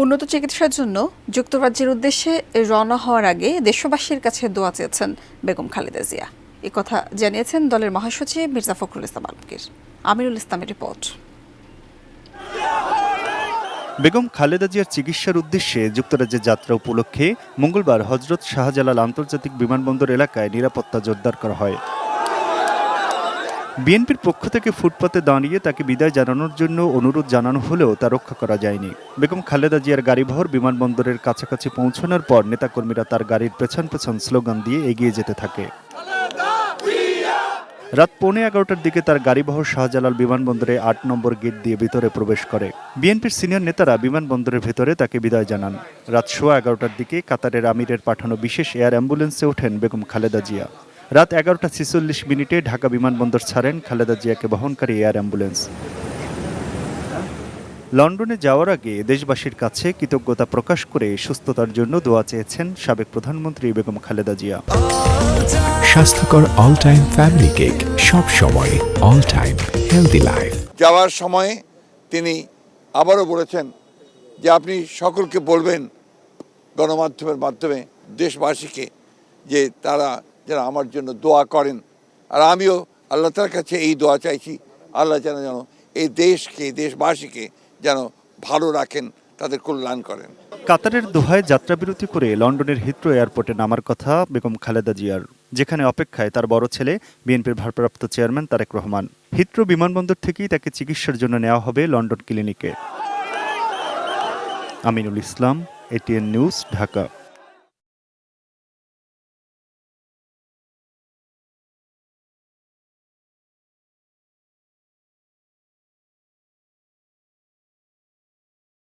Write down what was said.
উন্নত চিকিৎসার জন্য যুক্তরাজ্যের উদ্দেশ্যে রওনা হওয়ার আগে দেশবাসীর কাছে দোয়া চেয়েছেন বেগম খালেদা জিয়া। কথা জানিয়েছেন দলের মহাসচিব মির্জা ফখরুল ইসলাম আলমগীর। আমিরুল ইসলামের রিপোর্ট। বেগম খালেদা জিয়ার চিকিৎসার উদ্দেশ্যে যুক্তরাজ্যে যাত্রা উপলক্ষে মঙ্গলবার হজরত শাহজালাল আন্তর্জাতিক বিমানবন্দর এলাকায় নিরাপত্তা জোরদার করা হয়। বিএনপির পক্ষ থেকে ফুটপাতে দাঁড়িয়ে তাকে বিদায় জানানোর জন্য অনুরোধ জানানো হলেও তা রক্ষা করা যায়নি। বেগম খালেদা জিয়ার গাড়িবহর বিমানবন্দরের কাছাকাছি পৌঁছানোর পর নেতাকর্মীরা তার গাড়ির পেছন পেছন স্লোগান দিয়ে এগিয়ে যেতে থাকে। রাত 11:15টার দিকে তার গাড়িবহর শাহজালাল বিমানবন্দরে ৮ নম্বর গেট দিয়ে ভিতরে প্রবেশ করে। বিএনপির সিনিয়র নেতারা বিমানবন্দরের ভেতরে তাকে বিদায় জানান। রাত 11:15টার দিকে কাতারের আমিরের পাঠানো বিশেষ এয়ার অ্যাম্বুলেন্সে ওঠেন বেগম খালেদা জিয়া। রাত 11:46 ঢাকা বিমানবন্দর ছাড়েন খালেদা জিয়াকে বহনকারী এয়ার অ্যাম্বুলেন্স। লন্ডনে যাওয়ার আগে দেশবাসীর কাছে কৃতজ্ঞতা প্রকাশ করে সুস্থতার জন্য দোয়া চেয়েছেন সাবেক প্রধানমন্ত্রী বেগম খালেদা জিয়া। স্বাস্থ্যকর অল টাইম ফ্যামিলি কেক, সব সময় অল টাইম হেলদি লাইফ। যাওয়ার সময়ে তিনি আবারও বলেছেন যে আপনি সকলকে বলবেন গণমাধ্যমের মাধ্যমে দেশবাসীকে যে তারা যেন আমার জন্য দোয়া করেন। আর আমিও আল্লাহ তাআলার কাছে এই দোয়া চাইছি, আল্লাহ যেন এই দেশকে, দেশবাসীকে যেন ভালো রাখেন, তাদের কল্যাণ করেন। কাতারের দোহায় যাত্রাবিরতি করে লন্ডনের হিথ্রো এয়ারপোর্টে নামার কথা বেগম খালেদা জিয়ার, যেখানে অপেক্ষায় তার বড় ছেলে বিএনপির ভারপ্রাপ্ত চেয়ারম্যান তারেক রহমান। হিথ্রো বিমানবন্দর থেকেই তাকে চিকিৎসার জন্য নেওয়া হবে লন্ডন ক্লিনিকে। Aminul Islam, ATN news, Dhaka.